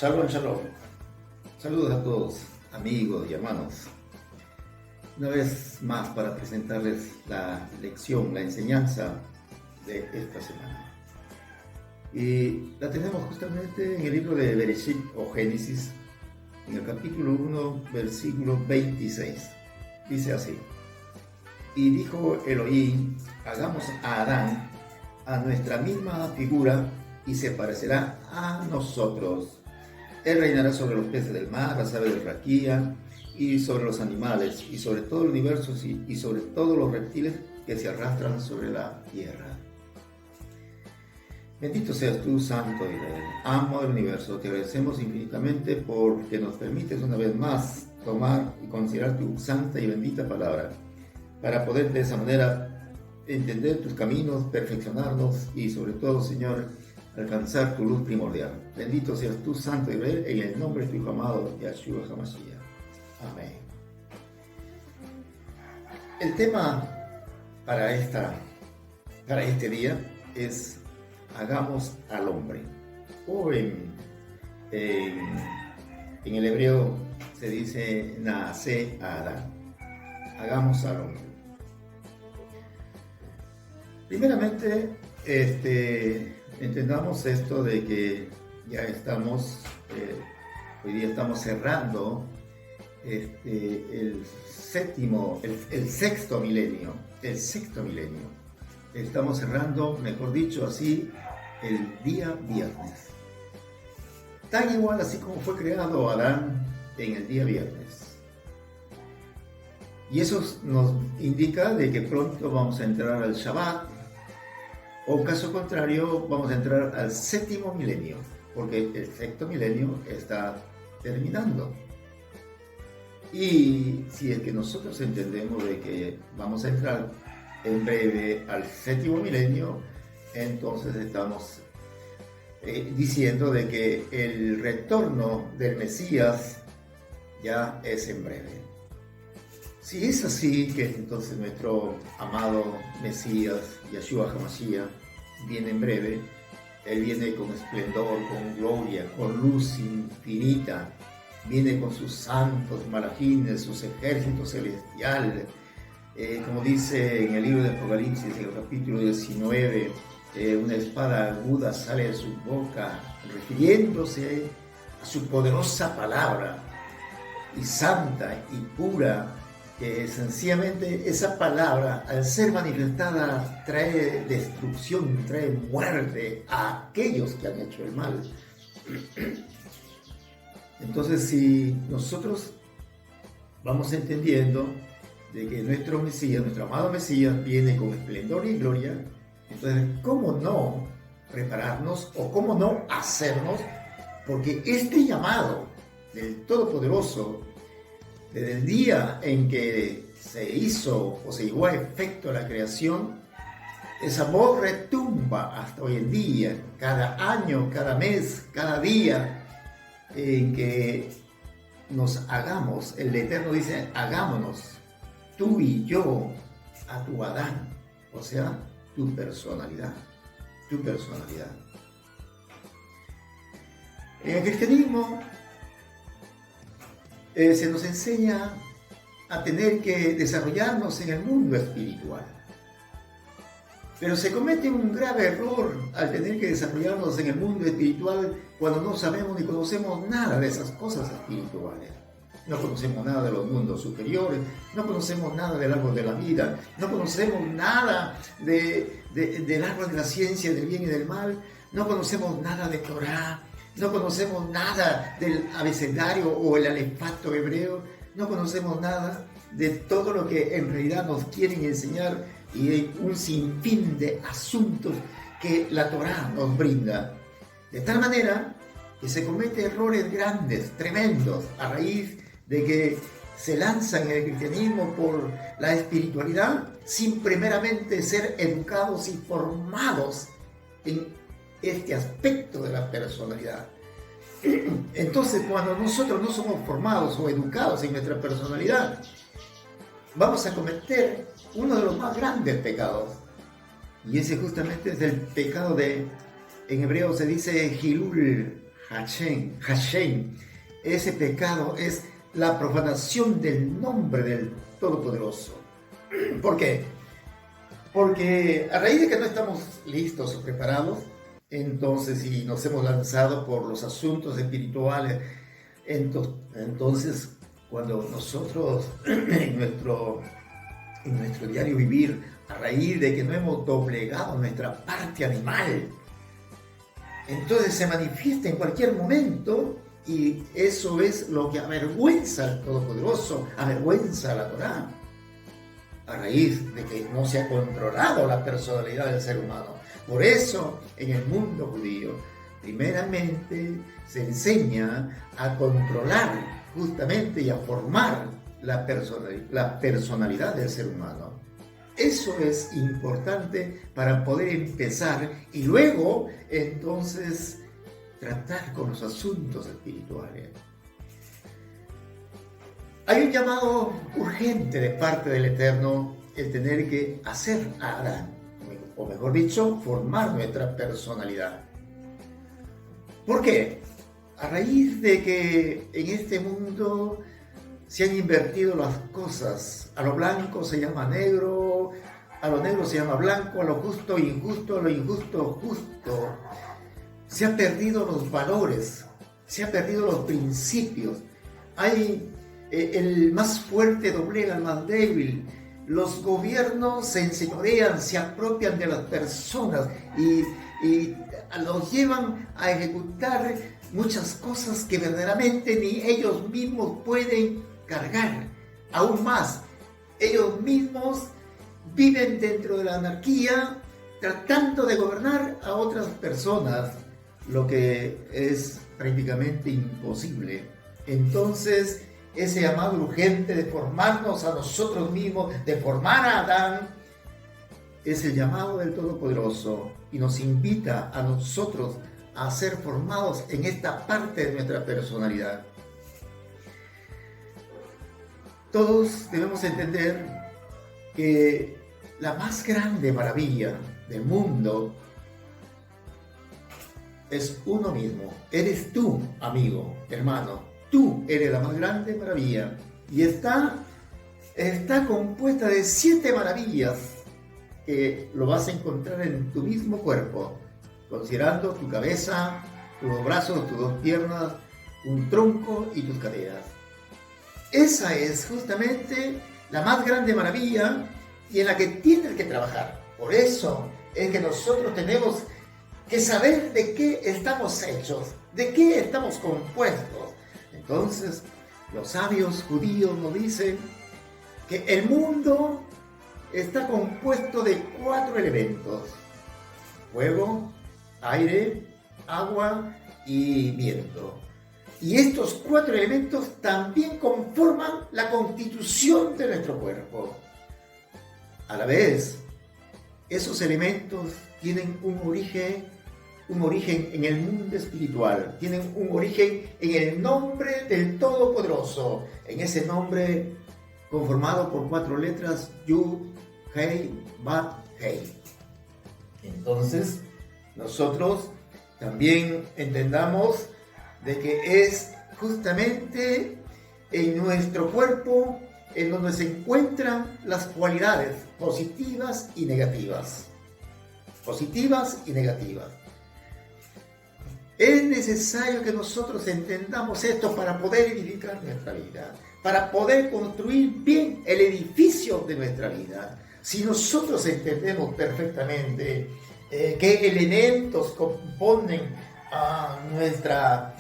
Shalom, shalom. Saludos a todos, amigos y hermanos. Una vez más para presentarles la lección, la enseñanza de esta semana. Y la tenemos justamente en el libro de Bereshit o Génesis, en el capítulo 1, versículo 26. Dice así: Y dijo Elohim, hagamos a Adán a nuestra misma figura y se parecerá a nosotros. Él reinará sobre los peces del mar, las aves de raquía, y sobre los animales, y sobre todo el universo, y sobre todos los reptiles que se arrastran sobre la tierra. Bendito seas tú, Santo Israel, amo del universo. Te agradecemos infinitamente porque nos permites una vez más tomar y considerar tu santa y bendita palabra, para poder de esa manera entender tus caminos, perfeccionarnos y sobre todo, Señor, alcanzar tu luz primordial. Bendito seas tú, Santo Israel, en el nombre de tu Hijo amado, Yeshua HaMashiach. Amén. El tema para este día es hagamos al hombre. O en el hebreo se dice naase Adán. Hagamos al hombre. Primeramente, entendamos esto de que ya estamos, hoy día estamos cerrando el sexto milenio. Estamos cerrando, mejor dicho, así, el día viernes. Tan igual así como fue creado Adán en el día viernes. Y eso nos indica de que pronto vamos a entrar al Shabbat, o caso contrario, vamos a entrar al séptimo milenio, porque el sexto milenio está terminando. Y si es que nosotros entendemos de que vamos a entrar en breve al séptimo milenio, entonces estamos diciendo de que el retorno del Mesías ya es en breve. Si es así, que entonces nuestro amado Mesías, Yeshua HaMashiach, viene en breve. Él viene con esplendor, con gloria, con luz infinita. Viene con sus santos malajines, sus ejércitos celestiales. Como dice en el libro de Apocalipsis, en el capítulo 19, una espada aguda sale de su boca, refiriéndose a su poderosa palabra, y santa y pura, que sencillamente esa palabra, al ser manifestada, trae destrucción, trae muerte a aquellos que han hecho el mal. Entonces, si nosotros vamos entendiendo de que nuestro Mesías, nuestro amado Mesías, viene con esplendor y gloria, entonces, ¿cómo no prepararnos o cómo no hacernos? Porque este llamado del Todopoderoso, desde el día en que se hizo o se llevó a efecto la creación, esa voz retumba hasta hoy en día, cada año, cada mes, cada día en que nos hagamos. El Eterno dice, hagámonos, tú y yo, a tu Adán, o sea, tu personalidad. En el cristianismo se nos enseña a tener que desarrollarnos en el mundo espiritual. Pero se comete un grave error al tener que desarrollarnos en el mundo espiritual cuando no sabemos ni conocemos nada de esas cosas espirituales. No conocemos nada de los mundos superiores, no conocemos nada del árbol de la vida, no conocemos nada del árbol de la ciencia, del bien y del mal, no conocemos nada de Torah, no conocemos nada del abecedario o el alefato hebreo, no conocemos nada de todo lo que en realidad nos quieren enseñar y hay un sinfín de asuntos que la Torah nos brinda. De tal manera que se cometen errores grandes, tremendos, a raíz de que se lanzan en el cristianismo por la espiritualidad sin primeramente ser educados y formados en este aspecto de la personalidad. Entonces, cuando nosotros no somos formados o educados en nuestra personalidad, vamos a cometer uno de los más grandes pecados. Y ese justamente es el pecado en hebreo se dice Hilul Hashem, ese pecado es la profanación del nombre del Todopoderoso. ¿Por qué? Porque a raíz de que no estamos listos o preparados, entonces si nos hemos lanzado por los asuntos espirituales, entonces cuando nosotros en nuestro diario vivir, a raíz de que no hemos doblegado nuestra parte animal, entonces se manifiesta en cualquier momento, y eso es lo que avergüenza al Todopoderoso, avergüenza a la Torá, a raíz de que no se ha controlado la personalidad del ser humano. Por eso, en el mundo judío, primeramente se enseña a controlar justamente y a formar la personalidad del ser humano. Eso es importante para poder empezar y luego entonces tratar con los asuntos espirituales. Hay un llamado urgente de parte del Eterno, el tener que hacer a Adán, o mejor dicho, formar nuestra personalidad. ¿Por qué? A raíz de que en este mundo se han invertido las cosas. A lo blanco se llama negro, a lo negro se llama blanco, a lo justo injusto, a lo injusto justo. Se han perdido los valores, se han perdido los principios. El más fuerte doblega al más débil. Los gobiernos se enseñorean, se apropian de las personas y los llevan a ejecutar muchas cosas que verdaderamente ni ellos mismos pueden cargar. Aún más, ellos mismos viven dentro de la anarquía tratando de gobernar a otras personas, lo que es prácticamente imposible. Entonces, ese llamado urgente de formarnos a nosotros mismos, de formar a Adán, es el llamado del Todopoderoso y nos invita a nosotros a ser formados en esta parte de nuestra personalidad. Todos debemos entender que la más grande maravilla del mundo es uno mismo. Eres tú, amigo, hermano. Tú eres la más grande maravilla. Y está compuesta de 7 maravillas que lo vas a encontrar en tu mismo cuerpo, considerando tu cabeza, tus 2 brazos, tus 2 piernas, un tronco y tus caderas. Esa es justamente la más grande maravilla y en la que tienes que trabajar. Por eso es que nosotros tenemos que saber de qué estamos hechos, de qué estamos compuestos. Entonces, los sabios judíos nos dicen que el mundo está compuesto de 4 elementos: fuego, aire, agua y viento. Y estos 4 elementos también conforman la constitución de nuestro cuerpo. A la vez, esos elementos tienen un origen en el mundo espiritual, tienen un origen en el nombre del Todopoderoso, en ese nombre conformado por 4 letras, Yud, Hei, Bat, Hei. Entonces, nosotros también entendamos de que es justamente en nuestro cuerpo en donde se encuentran las cualidades positivas y negativas. Positivas y negativas. Es necesario que nosotros entendamos esto para poder edificar nuestra vida, para poder construir bien el edificio de nuestra vida. Si nosotros entendemos perfectamente qué elementos componen a nuestra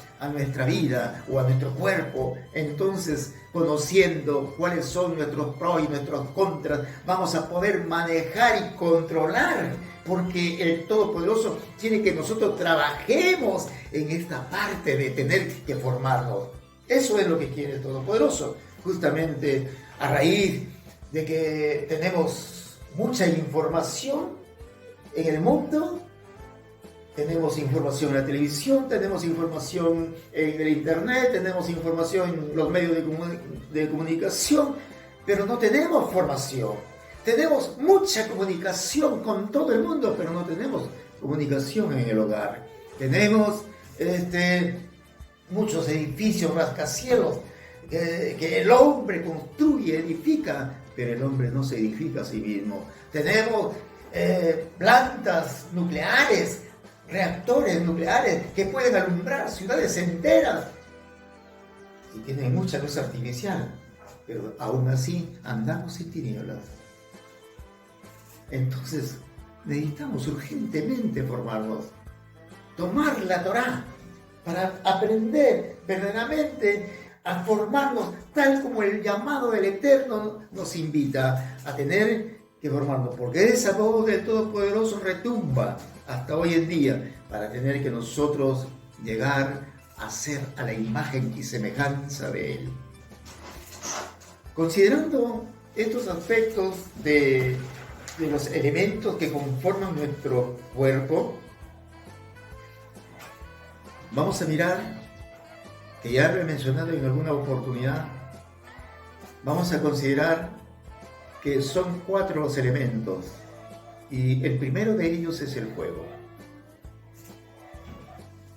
vida o a nuestro cuerpo, entonces, conociendo cuáles son nuestros pros y nuestros contras, vamos a poder manejar y controlar, porque el Todopoderoso quiere que nosotros trabajemos en esta parte de tener que formarnos. Eso es lo que quiere el Todopoderoso, justamente a raíz de que tenemos mucha información en el mundo. Tenemos información en la televisión, tenemos información en el internet, tenemos información en los medios de comunicación, pero no tenemos formación. Tenemos mucha comunicación con todo el mundo, pero no tenemos comunicación en el hogar. Tenemos muchos edificios, rascacielos, que el hombre construye, edifica, pero el hombre no se edifica a sí mismo. Tenemos plantas nucleares, reactores nucleares que pueden alumbrar ciudades enteras y tienen mucha luz artificial, pero aún así andamos en tinieblas. Entonces necesitamos urgentemente formarnos, tomar la Torá para aprender verdaderamente a formarnos tal como el llamado del Eterno nos invita a tener que formarnos, porque esa voz del Todopoderoso retumba hasta hoy en día para tener que nosotros llegar a ser a la imagen y semejanza de Él. Considerando estos aspectos de los elementos que conforman nuestro cuerpo, vamos a mirar, que ya lo he mencionado en alguna oportunidad, vamos a considerar que son 4 los elementos y el primero de ellos es el fuego.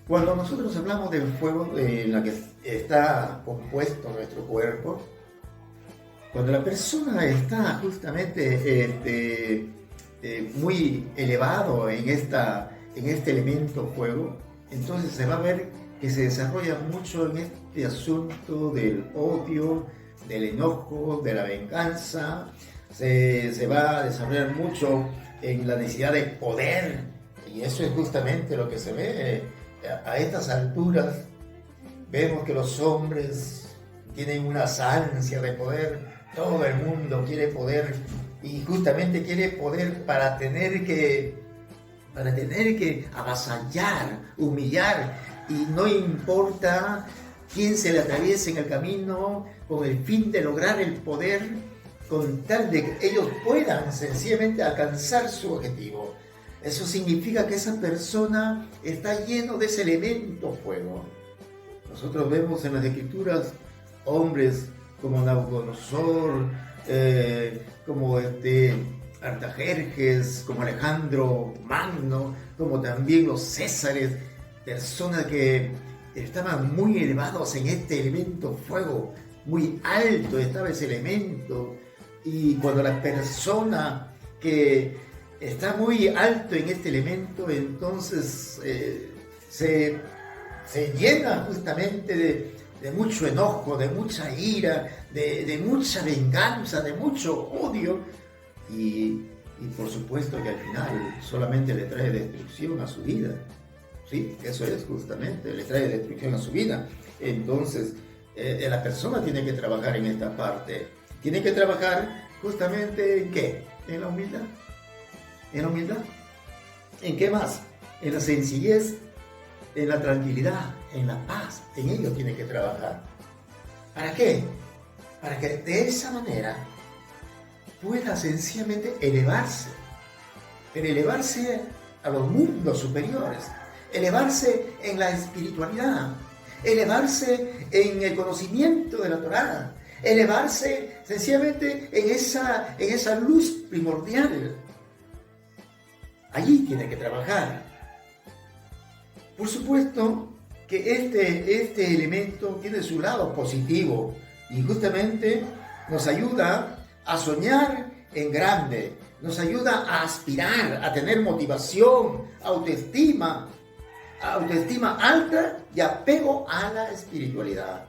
Cuando nosotros hablamos del fuego en la que está compuesto nuestro cuerpo, cuando la persona está justamente muy elevado en este elemento fuego, entonces se va a ver que se desarrolla mucho en este asunto del odio, del enojo, de la venganza. Se va a desarrollar mucho en la necesidad de poder, y eso es justamente lo que se ve a estas alturas. Vemos que los hombres tienen unas ansias de poder, todo el mundo quiere poder, y justamente quiere poder para tener que avasallar, humillar, y no importa quién se le atraviese en el camino, con el fin de lograr el poder, con tal de que ellos puedan sencillamente alcanzar su objetivo. Eso significa que esa persona está lleno de ese elemento fuego. Nosotros vemos en las Escrituras hombres como Nabucodonosor, como Artajerjes, como Alejandro Magno, como también los Césares, personas que estaban muy elevados en este elemento fuego, muy alto estaba ese elemento, y cuando la persona que está muy alto en este elemento, entonces se llena justamente de mucho enojo, de mucha ira, de mucha venganza, de mucho odio, y por supuesto que al final solamente le trae destrucción a su vida. Sí, eso es justamente, le trae destrucción a su vida. Entonces, la persona tiene que trabajar en esta parte. Tiene que trabajar justamente ¿en qué? En la humildad. ¿En la humildad? ¿En qué más? En la sencillez, en la tranquilidad, en la paz. En ello tiene que trabajar. ¿Para qué? Para que de esa manera pueda sencillamente elevarse. Pero elevarse a los mundos superiores. Elevarse en la espiritualidad, elevarse en el conocimiento de la Torá, elevarse sencillamente en esa luz primordial. Allí tiene que trabajar. Por supuesto que este elemento tiene su lado positivo y justamente nos ayuda a soñar en grande, nos ayuda a aspirar, a tener motivación, autoestima alta y apego a la espiritualidad.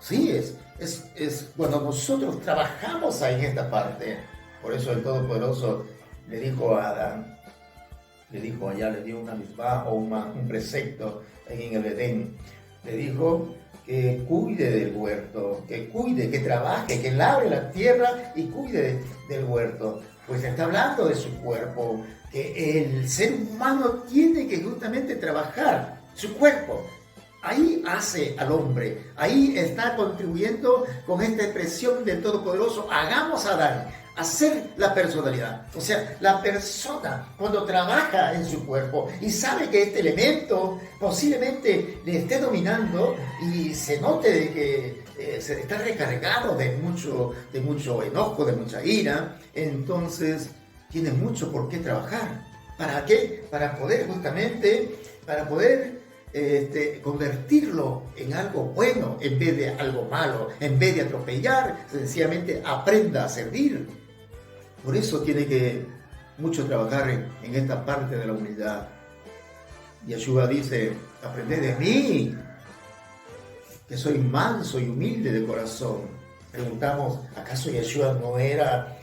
Sí, es cuando nosotros trabajamos ahí en esta parte. Por eso el Todopoderoso le dijo a Adán, le dio una misbah o un precepto en el Edén. Le dijo que cuide del huerto, que cuide, que trabaje, que labre la tierra y cuide del huerto. Pues está hablando de su cuerpo, que el ser humano tiene que justamente trabajar su cuerpo. Ahí hace al hombre, ahí está contribuyendo con esta expresión del Todopoderoso. Hagamos a Adán, hacer la personalidad. O sea, la persona cuando trabaja en su cuerpo y sabe que este elemento posiblemente le esté dominando y se note de que se está recargado de mucho enojo, de mucha ira, entonces tiene mucho por qué trabajar. ¿Para qué? Para poder convertirlo en algo bueno en vez de algo malo, en vez de atropellar, sencillamente aprenda a servir. Por eso tiene que mucho trabajar en esta parte de la humildad. Yeshua dice, aprended de mí, que soy manso y humilde de corazón. Preguntamos, ¿acaso Yeshua no era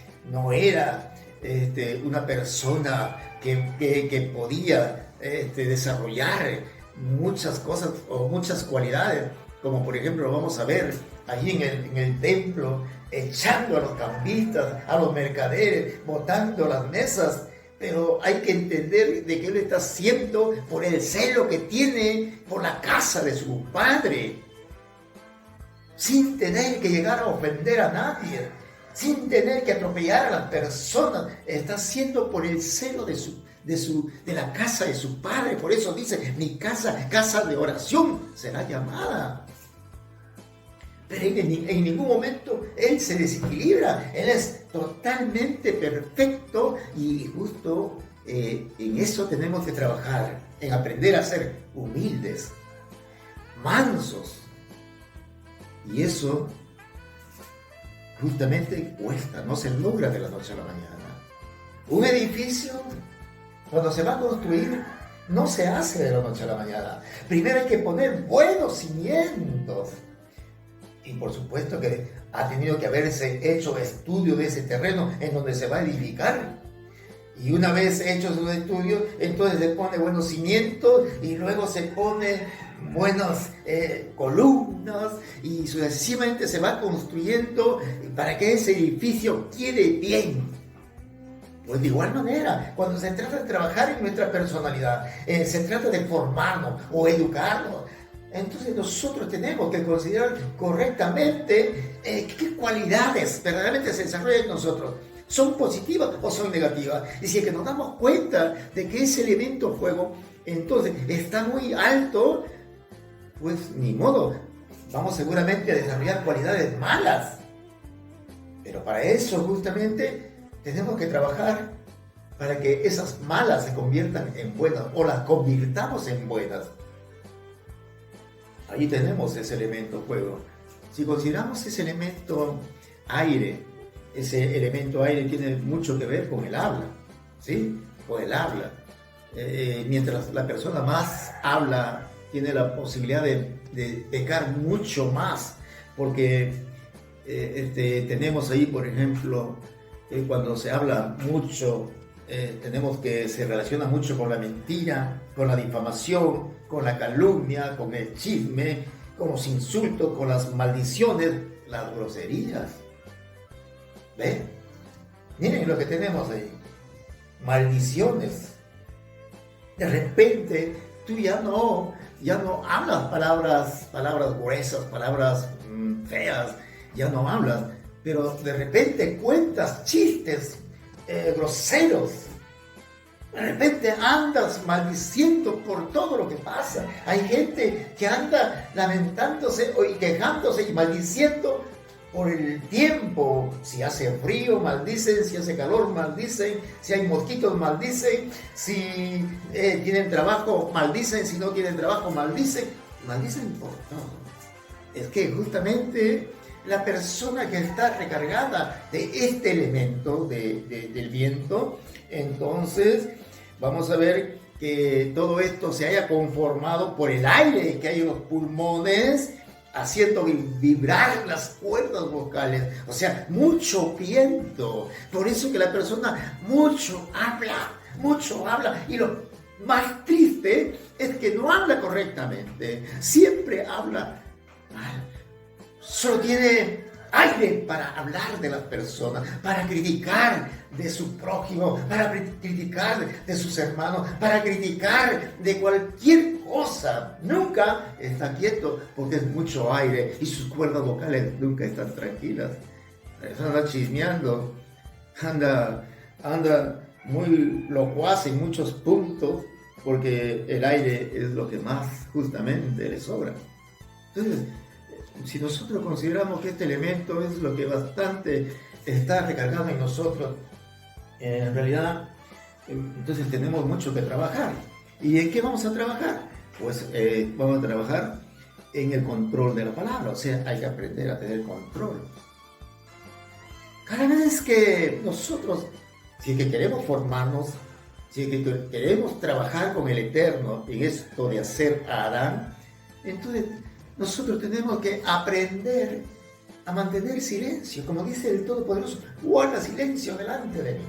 una persona que podía desarrollar muchas cosas o muchas cualidades? Como por ejemplo vamos a ver allí en el templo, echando a los cambistas, a los mercaderes, botando las mesas. Pero hay que entender de que él está haciendo por el celo que tiene por la casa de su padre, sin tener que llegar a ofender a nadie, sin tener que atropellar a las personas. Está haciendo por el celo de la casa de su padre. Por eso dice, mi casa, casa de oración será llamada. Pero en ningún momento él se desequilibra. Él es totalmente perfecto y justo en eso tenemos que trabajar, en aprender a ser humildes, mansos. Y eso justamente cuesta, no se logra de la noche a la mañana. Un edificio, cuando se va a construir, no se hace de la noche a la mañana. Primero hay que poner buenos cimientos. Y por supuesto que ha tenido que haberse hecho estudio de ese terreno en donde se va a edificar. Y una vez hechos los estudios, entonces se pone buenos cimientos y luego se pone buenas columnas y sucesivamente se va construyendo para que ese edificio quede bien. Pues de igual manera, cuando se trata de trabajar en nuestra personalidad, se trata de formarnos o educarnos, entonces nosotros tenemos que considerar correctamente qué cualidades verdaderamente se desarrollan en nosotros. ¿Son positivas o son negativas? Y si es que nos damos cuenta de que ese elemento fuego entonces está muy alto, pues ni modo, vamos seguramente a desarrollar cualidades malas. Pero para eso justamente tenemos que trabajar para que esas malas se conviertan en buenas o las convirtamos en buenas. Ahí tenemos ese elemento fuego. Si consideramos ese elemento aire tiene mucho que ver con el habla, ¿sí? Con el habla. Mientras la persona más habla, tiene la posibilidad de pecar mucho más, porque tenemos ahí, por ejemplo, cuando se habla mucho, tenemos que se relaciona mucho con la mentira, con la difamación, con la calumnia, con el chisme, con los insultos, con las maldiciones, las groserías. ¿Ven? Miren lo que tenemos ahí. Maldiciones. De repente tú ya no hablas palabras gruesas, palabras feas, ya no hablas, pero de repente cuentas chistes groseros. De repente andas maldiciendo por todo lo que pasa. Hay gente que anda lamentándose y quejándose y maldiciendo por el tiempo. Si hace frío, maldicen. Si hace calor, maldicen. Si hay mosquitos, maldicen. Si tienen trabajo, maldicen. Si no tienen trabajo, maldicen. Maldicen por todo. Es que justamente la persona que está recargada de este elemento del viento, entonces vamos a ver que todo esto se haya conformado por el aire que hay en los pulmones, haciendo vibrar las cuerdas vocales, o sea, mucho viento. Por eso que la persona mucho habla, y lo más triste es que no habla correctamente, siempre habla mal, solo tiene aire para hablar de las personas, para criticar de su prójimo, para criticar de sus hermanos, para criticar de cualquier cosa. Nunca está quieto porque es mucho aire y sus cuerdas vocales nunca están tranquilas. Anda chismeando, anda muy locuaz en muchos puntos porque el aire es lo que más justamente le sobra. Entonces, si nosotros consideramos que este elemento es lo que bastante está recargado en nosotros, en realidad, entonces tenemos mucho que trabajar. ¿Y en qué vamos a trabajar? pues vamos a trabajar en el control de la palabra, o sea, hay que aprender a tener control. Cada vez que nosotros, si es que queremos formarnos, si es que queremos trabajar con el Eterno en esto de hacer a Adán, entonces nosotros tenemos que aprender a mantener silencio, como dice el Todopoderoso, guarda silencio delante de mí.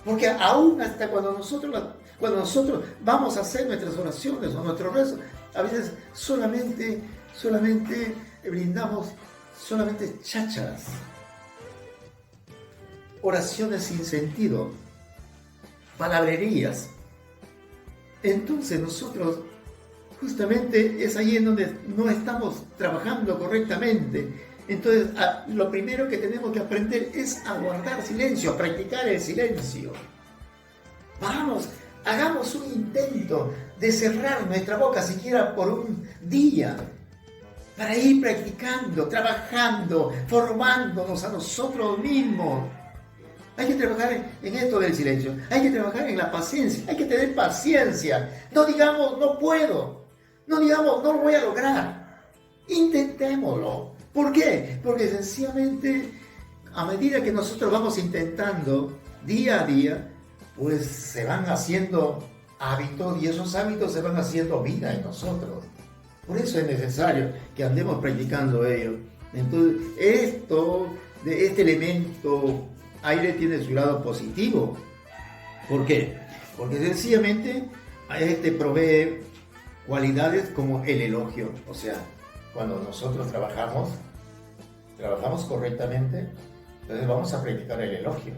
Porque aún hasta cuando nosotros vamos a hacer nuestras oraciones o nuestros rezos, a veces solamente brindamos solamente chácharas, oraciones sin sentido, palabrerías. Entonces nosotros justamente es ahí en donde no estamos trabajando correctamente. Entonces lo primero que tenemos que aprender es a guardar silencio, a practicar el silencio. Vamos, hagamos un intento de cerrar nuestra boca siquiera por un día, para ir practicando, trabajando, formándonos a nosotros mismos. Hay que trabajar en esto del silencio, hay que trabajar en la paciencia, hay que tener paciencia. No digamos, no puedo, no digamos, no lo voy a lograr. Intentémoslo. ¿Por qué? Porque sencillamente, a medida que nosotros vamos intentando día a día, pues se van haciendo hábitos y esos hábitos se van haciendo vida en nosotros. Por eso es necesario que andemos practicando ello. Entonces, este elemento aire tiene su lado positivo. ¿Por qué? Porque sencillamente provee cualidades como el elogio. O sea, cuando nosotros trabajamos correctamente, entonces vamos a practicar el elogio.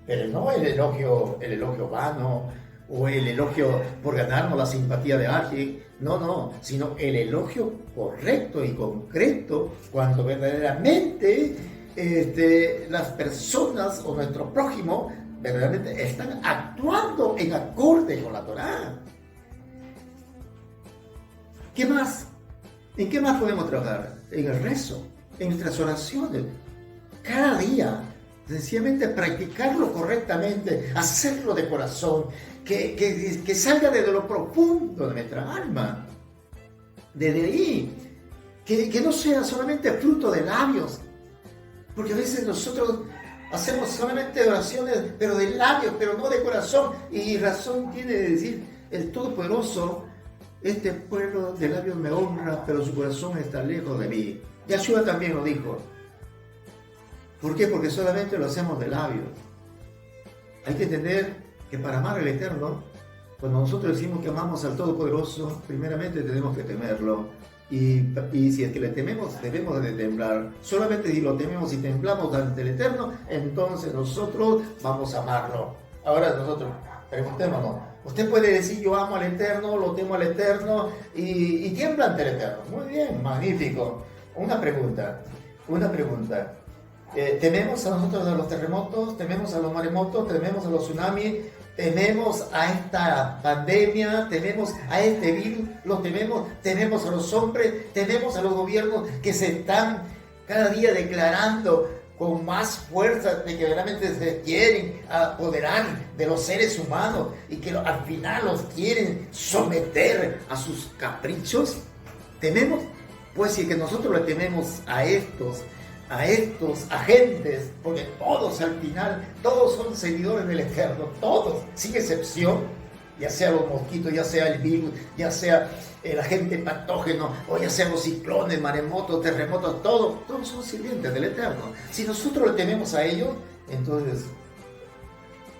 Pero no el elogio vano o el elogio por ganarnos la simpatía de alguien. No, sino el elogio correcto y concreto cuando verdaderamente las personas o nuestro prójimo verdaderamente están actuando en acorde con la Torá. ¿Qué más? ¿En qué más podemos trabajar? En el rezo, en nuestras oraciones. Cada día, sencillamente practicarlo correctamente, hacerlo de corazón, que salga desde lo profundo de nuestra alma. Desde ahí, que no sea solamente fruto de labios, porque a veces nosotros hacemos solamente oraciones, pero de labios, pero no de corazón, y razón tiene de decir el Todopoderoso: este pueblo de labios me honra, pero su corazón está lejos de mí. Yahshua también lo dijo. ¿Por qué? Porque solamente lo hacemos de labios. Hay que entender que para amar al Eterno, cuando nosotros decimos que amamos al Todopoderoso, primeramente tenemos que temerlo. Y si es que le tememos, debemos de temblar. Solamente si lo tememos y temblamos ante el Eterno, entonces nosotros vamos a amarlo. Ahora nosotros preguntémonos. Usted puede decir: yo amo al Eterno, lo temo al Eterno y tiembla ante el Eterno. Muy bien, magnífico. Una pregunta. ¿Tememos a nosotros a los terremotos? ¿Tememos a los maremotos? ¿Tememos a los tsunamis? ¿Tememos a esta pandemia? ¿Tememos a este virus? ¿Lo tememos? ¿Tememos a los hombres? ¿Tememos a los gobiernos que se están cada día declarando con más fuerza de que realmente se quieren apoderar de los seres humanos y que al final los quieren someter a sus caprichos? ¿Tememos? Pues si que nosotros le tememos a estos agentes, porque todos al final, todos son seguidores del Eterno, todos, sin excepción, ya sea los mosquitos, ya sea el virus, ya sea el agente patógeno, o ya sean los ciclones, maremotos, terremotos, todos son sirvientes del Eterno. Si nosotros le tememos a ellos, entonces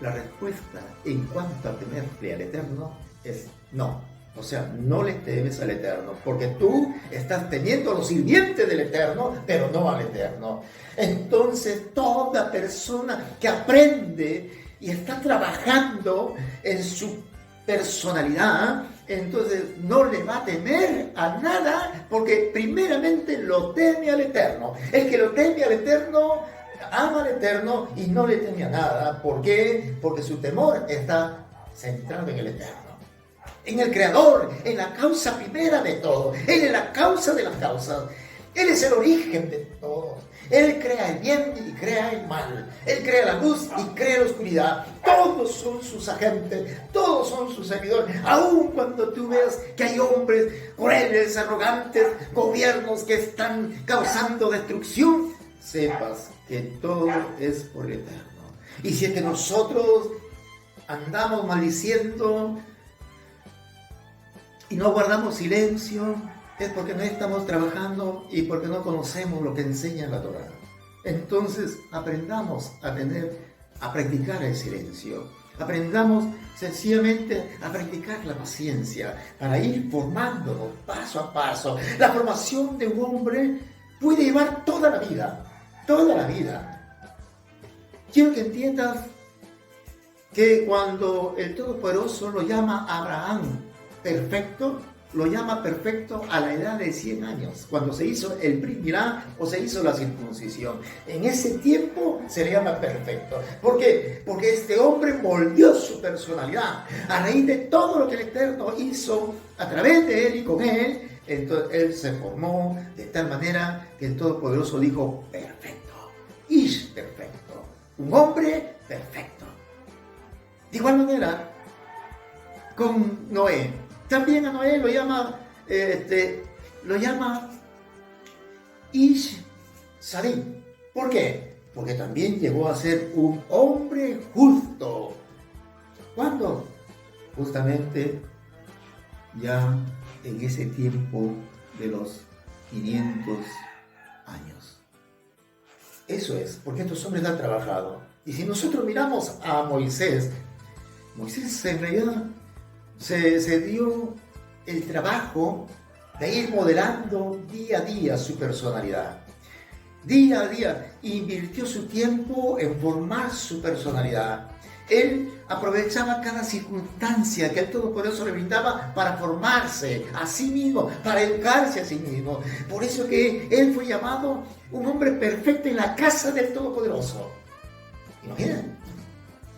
la respuesta en cuanto a temerle al Eterno es no. O sea, no le temes al Eterno, porque tú estás temiendo a los sirvientes del Eterno, pero no al Eterno. Entonces, toda persona que aprende y está trabajando en su personalidad, entonces no le va a temer a nada, porque primeramente lo teme al Eterno. El que lo teme al Eterno ama al Eterno y no le teme a nada. ¿Por qué? Porque su temor está centrado en el Eterno, en el Creador, en la causa primera de todo. Él es la causa de las causas. Él es el origen de todo. Él crea el bien y crea el mal. Él crea la luz y crea la oscuridad. todos son sus agentes, todos son sus servidores, aun cuando tú veas que hay hombres crueles, arrogantes, gobiernos que están causando destrucción, sepas que todo es por el Eterno. Y si es que nosotros andamos maldiciendo y no guardamos silencio, es porque no estamos trabajando y porque no conocemos lo que enseña la Torá. Entonces aprendamos a practicar el silencio. Aprendamos sencillamente a practicar la paciencia para ir formándonos paso a paso. La formación de un hombre puede llevar toda la vida, toda la vida. Quiero que entiendas que cuando el Todopoderoso lo llama a Abraham perfecto, lo llama perfecto a la edad de 100 años, cuando se hizo el Brit Milá o se hizo la circuncisión. En ese tiempo se le llama perfecto. ¿Por qué? Porque este hombre moldeó su personalidad a raíz de todo lo que el Eterno hizo a través de él y con él. Entonces él se formó de tal manera que el Todopoderoso dijo perfecto, Ish perfecto, un hombre perfecto. De igual manera con Noé. También a Noé lo llama Ish Sadim. ¿Por qué? Porque también llegó a ser un hombre justo. ¿Cuándo? Justamente ya en ese tiempo de los 500 años. Eso es, porque estos hombres han trabajado. Y si nosotros miramos a Moisés en realidad se dio el trabajo de ir modelando día a día su personalidad. Día a día invirtió su tiempo en formar su personalidad. Él aprovechaba cada circunstancia que el Todopoderoso le brindaba para formarse a sí mismo, para educarse a sí mismo. Por eso que él fue llamado un hombre perfecto en la casa del Todopoderoso. Imaginen,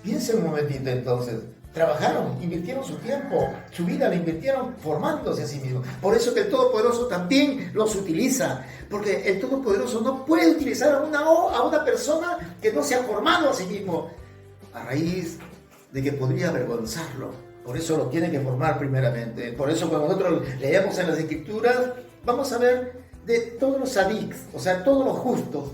piensen un momentito entonces. Trabajaron, invirtieron su tiempo, su vida la invirtieron formándose a sí mismos. Por eso que el Todopoderoso también los utiliza, porque el Todopoderoso no puede utilizar a una persona que no se ha formado a sí mismo, a raíz de que podría avergonzarlo. Por eso lo tiene que formar primeramente. Por eso cuando nosotros leemos en las Escrituras, vamos a ver de todos los sadiks, o sea, todos los justos,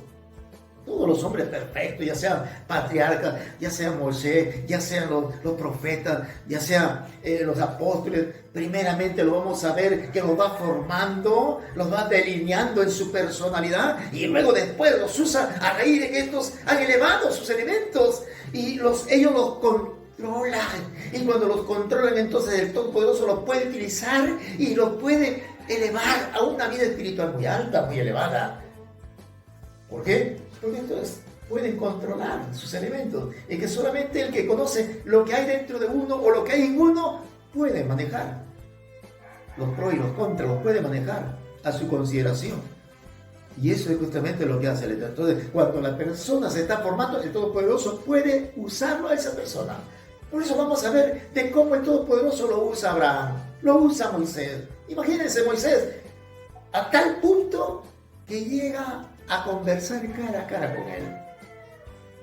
todos los hombres perfectos, ya sean patriarcas, ya sean Moisés, ya sean los profetas, ya sean los apóstoles, primeramente lo vamos a ver que los va formando, los va delineando en su personalidad y luego después los usa a raíz de que estos han elevado sus elementos y ellos los controlan. Y cuando los controlan, entonces el Todopoderoso los puede utilizar y los puede elevar a una vida espiritual muy alta, muy elevada. ¿Por qué? Porque entonces pueden controlar sus elementos. Y que solamente el que conoce lo que hay dentro de uno o lo que hay en uno puede manejar. Los pros y los contras los puede manejar a su consideración. Y eso es justamente lo que hace el Eterno. Entonces, cuando la persona se está formando, el Todopoderoso puede usarlo a esa persona. Por eso vamos a ver de cómo el Todopoderoso lo usa a Abraham, lo usa a Moisés. Imagínense Moisés, a tal punto que llega a conversar cara a cara con él.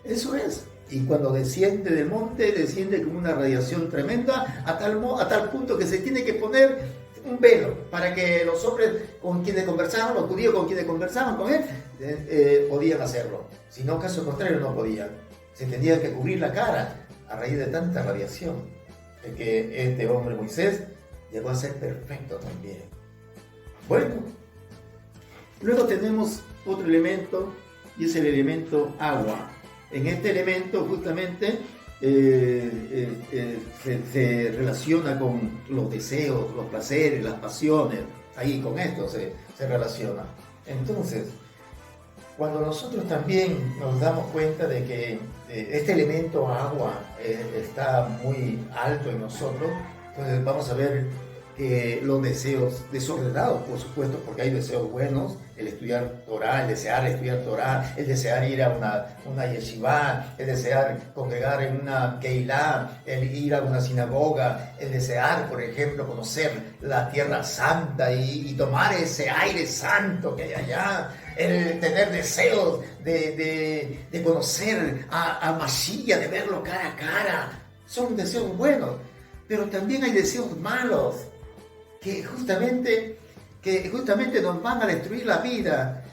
Eso es. Y cuando desciende del monte, desciende con una radiación tremenda, a tal punto que se tiene que poner un velo para que los hombres con quienes conversaban, los judíos con quienes conversaban con él, podían hacerlo. Si no, caso contrario, no podían. Se tenían que cubrir la cara a raíz de tanta radiación. De que este hombre Moisés llegó a ser perfecto también. Bueno, luego tenemos otro elemento y es el elemento agua. En este elemento justamente se relaciona con los deseos, los placeres, las pasiones. Ahí con esto se relaciona. Entonces, cuando nosotros también nos damos cuenta de que este elemento agua está muy alto en nosotros, entonces vamos a ver que los deseos desordenados, por supuesto, porque hay deseos buenos, el estudiar Torah, el desear estudiar Torah, el desear ir a una yeshiva, el desear congregar en una keilah, el ir a una sinagoga, el desear, por ejemplo, conocer la Tierra Santa y tomar ese aire santo que hay allá. el tener deseos de conocer a Mashiach, de verlo cara a cara. Son deseos buenos, pero también hay deseos malos que justamente nos van a destruir la vida.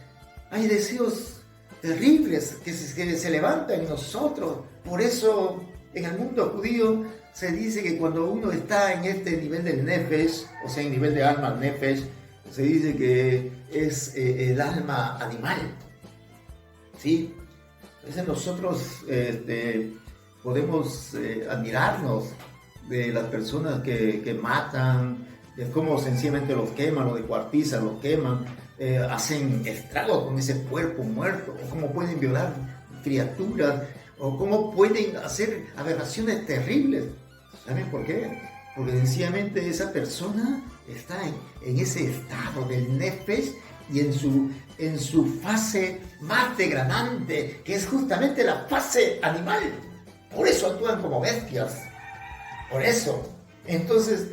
Hay deseos terribles que se levantan en nosotros. Por eso en el mundo judío se dice que cuando uno está en este nivel del nefesh, o sea, en nivel de alma, nefesh, se dice que es el alma animal, ¿sí? Entonces nosotros podemos admirarnos de las personas que matan, de cómo sencillamente los queman, los descuartizan, los queman, hacen estragos con ese cuerpo muerto, o cómo pueden violar criaturas, o cómo pueden hacer aberraciones terribles. ¿Saben por qué? Porque sencillamente esa persona está en ese estado del nefesh y en su fase más degradante, que es justamente la fase animal. Por eso actúan como bestias. Por eso. Entonces,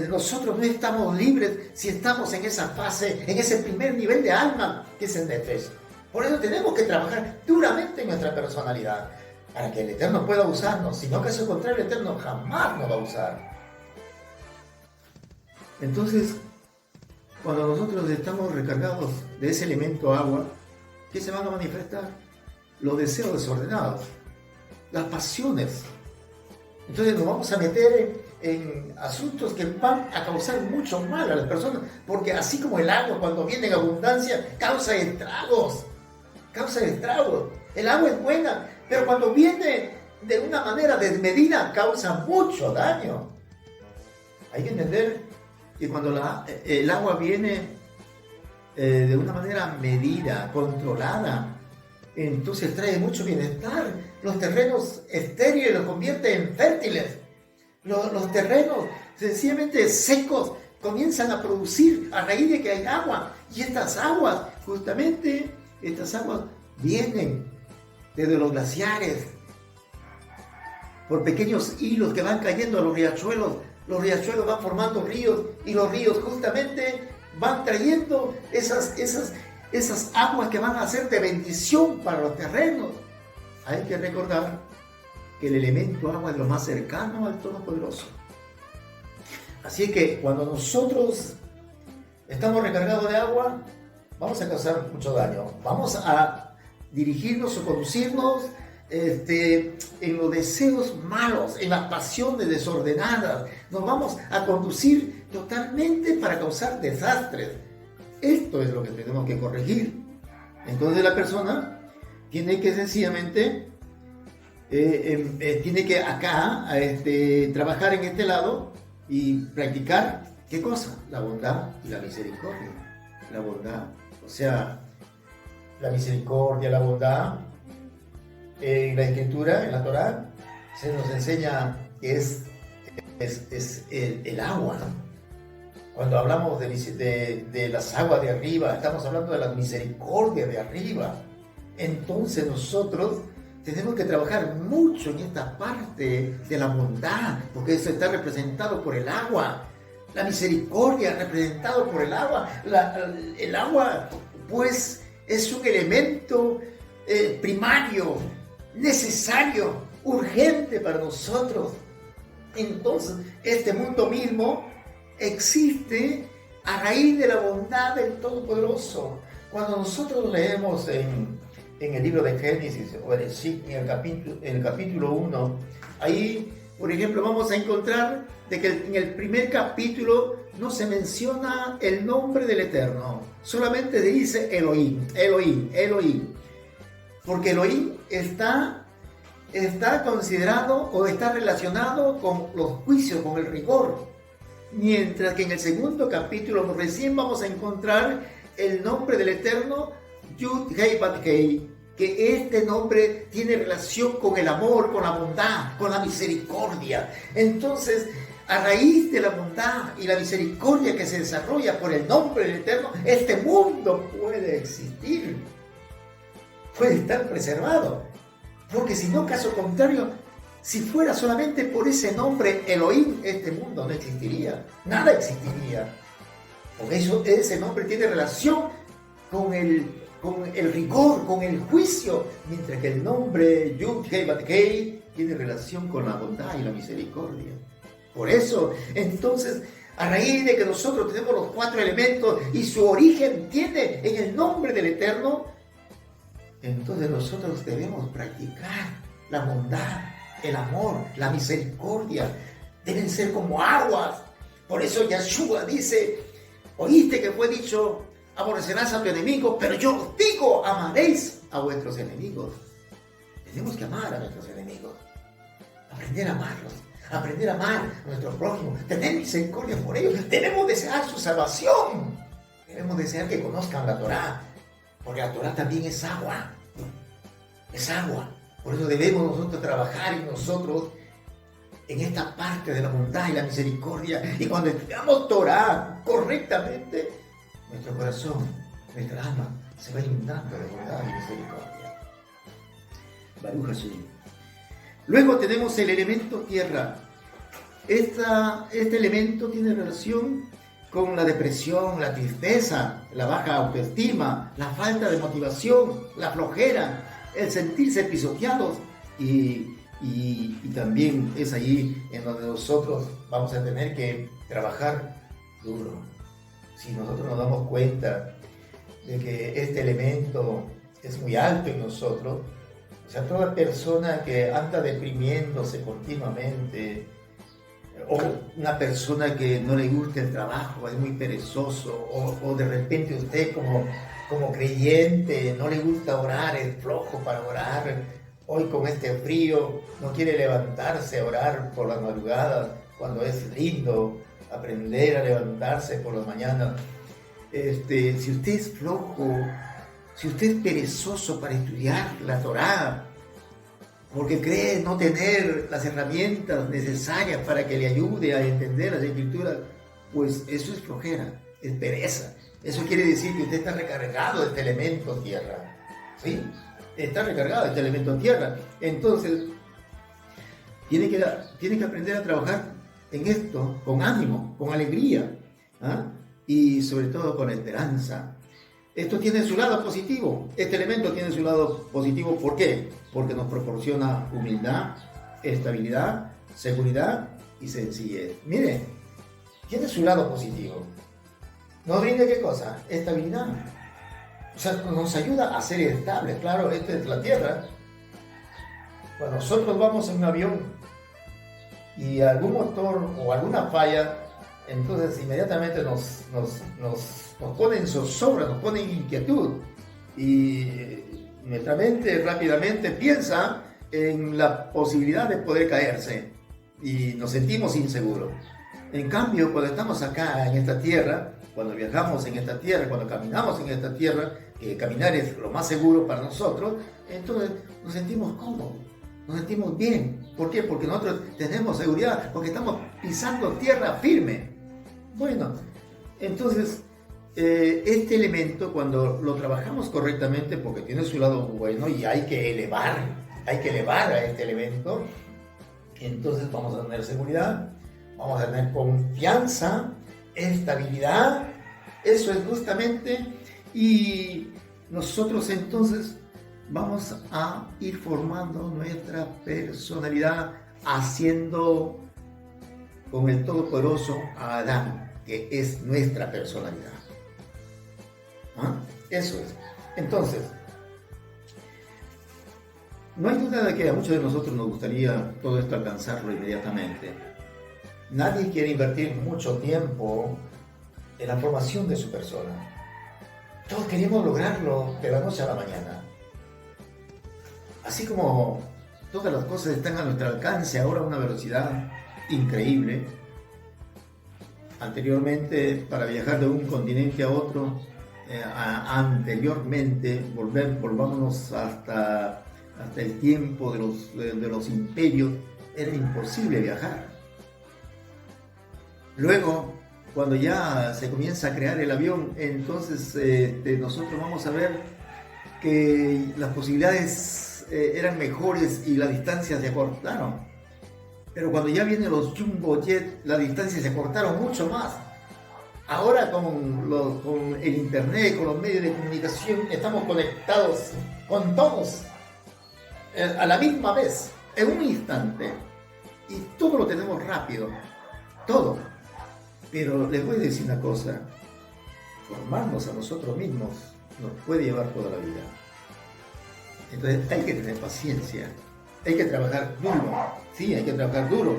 nosotros no estamos libres si estamos en esa fase, en ese primer nivel de alma, que es el nefesh. Por eso tenemos que trabajar duramente en nuestra personalidad, para que el Eterno pueda usarnos. Si no, caso contrario, el Eterno jamás nos va a usar. Entonces, cuando nosotros estamos recargados de ese elemento agua, ¿qué se van a manifestar? Los deseos desordenados, las pasiones. Entonces nos vamos a meter en asuntos que van a causar mucho mal a las personas, porque así como el agua cuando viene en abundancia causa estragos. El agua es buena, pero cuando viene de una manera desmedida causa mucho daño. Hay que entender que cuando el agua viene de una manera medida, controlada, entonces trae mucho bienestar. Los terrenos estériles los convierte en fértiles. Los terrenos sencillamente secos comienzan a producir a raíz de que hay agua. Y estas aguas vienen desde los glaciares, por pequeños hilos que van cayendo a los riachuelos. Los riachuelos van formando ríos y los ríos justamente van trayendo esas aguas que van a ser de bendición para los terrenos. Hay que recordar que el elemento agua es lo más cercano al Todopoderoso. Así que cuando nosotros estamos recargados de agua, vamos a causar mucho daño. Vamos a dirigirnos o conducirnos en los deseos malos, en las pasiones desordenadas. Nos vamos a conducir totalmente para causar desastres. Esto es lo que tenemos que corregir. Entonces la persona tiene que sencillamente, tiene que acá trabajar en este lado y practicar, ¿qué cosa? La bondad y la misericordia. La bondad, o sea, la misericordia, la bondad. En la Escritura, en la Torá, se nos enseña que es el agua, ¿no? Cuando hablamos de las aguas de arriba, estamos hablando de la misericordia de arriba. Entonces nosotros tenemos que trabajar mucho en esta parte de la bondad, porque eso está representado por el agua. La misericordia representado por el agua. El agua, pues, es un elemento primario, necesario, urgente para nosotros. Entonces, este mundo mismo existe a raíz de la bondad del Todopoderoso. Cuando nosotros leemos en el libro de Génesis, o en el capítulo 1, ahí, por ejemplo, vamos a encontrar de que en el primer capítulo no se menciona el nombre del Eterno, solamente se dice Elohim, Elohim, Elohim. Porque Elohim está considerado o está relacionado con los juicios, con el rigor. Mientras que en el segundo capítulo recién vamos a encontrar el nombre del Eterno, Yud Hei Bat Hei, que este nombre tiene relación con el amor, con la bondad, con la misericordia. Entonces, a raíz de la bondad y la misericordia que se desarrolla por el nombre del Eterno, este mundo puede existir. Puede estar preservado, porque si no, caso contrario, si fuera solamente por ese nombre Elohim, este mundo no existiría, nada existiría, porque ese nombre tiene relación con con el rigor, con el juicio, mientras que el nombre Yud-Heh-Vav-Heh tiene relación con la bondad y la misericordia. Por eso, entonces, a raíz de que nosotros tenemos los 4 elementos y su origen tiene en el nombre del Eterno, entonces nosotros debemos practicar la bondad, el amor, la misericordia. Deben ser como aguas. Por eso Yeshua dice, oíste que fue dicho, aborrecerás a tu enemigo, pero yo os digo, amaréis a vuestros enemigos. Tenemos que amar a nuestros enemigos, aprender a amarlos, aprender a amar a nuestro prójimo, tener misericordia por ellos. Debemos desear su salvación, debemos desear que conozcan la Torá, porque la Torá también es agua, es agua. Por eso debemos nosotros trabajar en nosotros en esta parte de la bondad y la misericordia. Y cuando estudiamos Torá correctamente, nuestro corazón, nuestra alma se va inundando de bondad y misericordia. Baruch Hashem. Luego tenemos el elemento tierra. Este elemento tiene relación con la depresión, la tristeza, la baja autoestima, la falta de motivación, la flojera, el sentirse pisoteados y también es allí en donde nosotros vamos a tener que trabajar duro. Si nosotros nos damos cuenta de que este elemento es muy alto en nosotros, o sea, toda persona que anda deprimiéndose continuamente, o una persona que no le gusta el trabajo, es muy perezoso, o de repente usted como creyente no le gusta orar, es flojo para orar, hoy con este frío no quiere levantarse a orar por las madrugadas, cuando es lindo aprender a levantarse por las mañanas. Si usted es flojo, si usted es perezoso para estudiar la Torá, porque cree no tener las herramientas necesarias para que le ayude a entender las Escrituras, pues eso es flojera, es pereza. Eso quiere decir que usted está recargado de este elemento tierra, ¿sí? Está recargado de este elemento tierra. Entonces, tiene que aprender a trabajar en esto con ánimo, con alegría, ¿ah? Y sobre todo con esperanza. Esto tiene su lado positivo. Este elemento tiene su lado positivo. ¿Por qué? Porque nos proporciona humildad, estabilidad, seguridad y sencillez. Mire, tiene su lado positivo. ¿Nos brinda qué cosa? Estabilidad. O sea, nos ayuda a ser estables. Claro, esta es la tierra. Cuando nosotros vamos en un avión y algún motor o alguna falla, entonces inmediatamente nos pone en zozobra, nos pone en inquietud. Y nuestra mente rápidamente piensa en la posibilidad de poder caerse y nos sentimos inseguros. En cambio, cuando estamos acá en esta tierra, cuando viajamos en esta tierra, cuando caminamos en esta tierra, que caminar es lo más seguro para nosotros, entonces nos sentimos cómodos, nos sentimos bien. ¿Por qué? Porque nosotros tenemos seguridad, porque estamos pisando tierra firme. Bueno, entonces este elemento, cuando lo trabajamos correctamente, porque tiene su lado bueno y hay que elevar a este elemento, entonces vamos a tener seguridad, vamos a tener confianza, estabilidad. Eso es justamente, y nosotros entonces vamos a ir formando nuestra personalidad, haciendo con el Todopoderoso a Adán, que es nuestra personalidad. ¿Ah? Eso es. Entonces, no hay duda de que a muchos de nosotros nos gustaría todo esto alcanzarlo inmediatamente. Nadie quiere invertir mucho tiempo en la formación de su persona. Todos queremos lograrlo de la noche a la mañana. Así como todas las cosas están a nuestro alcance ahora a una velocidad increíble. Anteriormente, para viajar de un continente a otro, anteriormente, volvámonos hasta el tiempo de los imperios, era imposible viajar. Luego, cuando ya se comienza a crear el avión, entonces nosotros vamos a ver que las posibilidades eran mejores y las distancias se acortaron. Pero cuando ya vienen los Jumbo Jet, las distancias se acortaron mucho más. Ahora con el internet, con los medios de comunicación, estamos conectados con todos a la misma vez, en un instante. Y todo lo tenemos rápido, todo. Pero les voy a decir una cosa, formarnos a nosotros mismos nos puede llevar toda la vida. Entonces hay que tener paciencia, hay que trabajar duro, sí, hay que trabajar duro.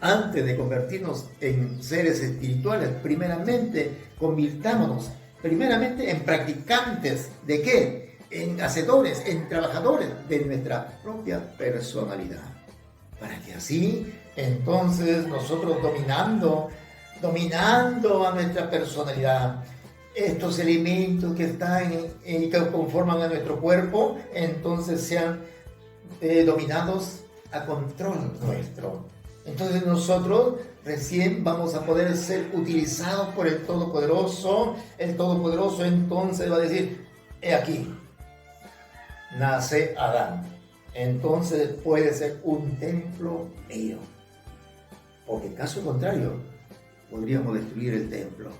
Antes de convertirnos en seres espirituales, primeramente convirtámonos primeramente en practicantes. ¿De qué? En hacedores, en trabajadores de nuestra propia personalidad. Para que así, entonces, nosotros dominando a nuestra personalidad, estos elementos que están y que conforman a nuestro cuerpo, entonces sean dominados a control nuestro. Entonces nosotros recién vamos a poder ser utilizados por el Todopoderoso. El Todopoderoso entonces va a decir, he aquí, nace Adán. Entonces puede ser un templo mío. Porque en caso contrario, podríamos destruir el templo.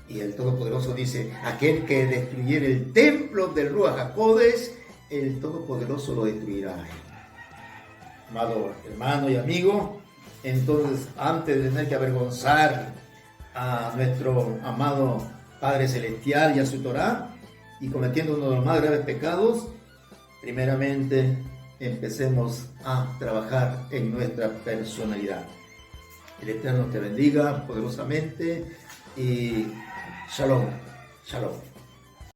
Y el Todopoderoso dice, aquel que destruyera el templo del Ruach HaKodesh, el Todopoderoso lo destruirá. Amado hermano y amigo, entonces antes de tener que avergonzar a nuestro amado Padre Celestial y a su Torá, y cometiendo uno de los más graves pecados, primeramente empecemos a trabajar en nuestra personalidad. El Eterno te bendiga poderosamente y Shalom, Shalom.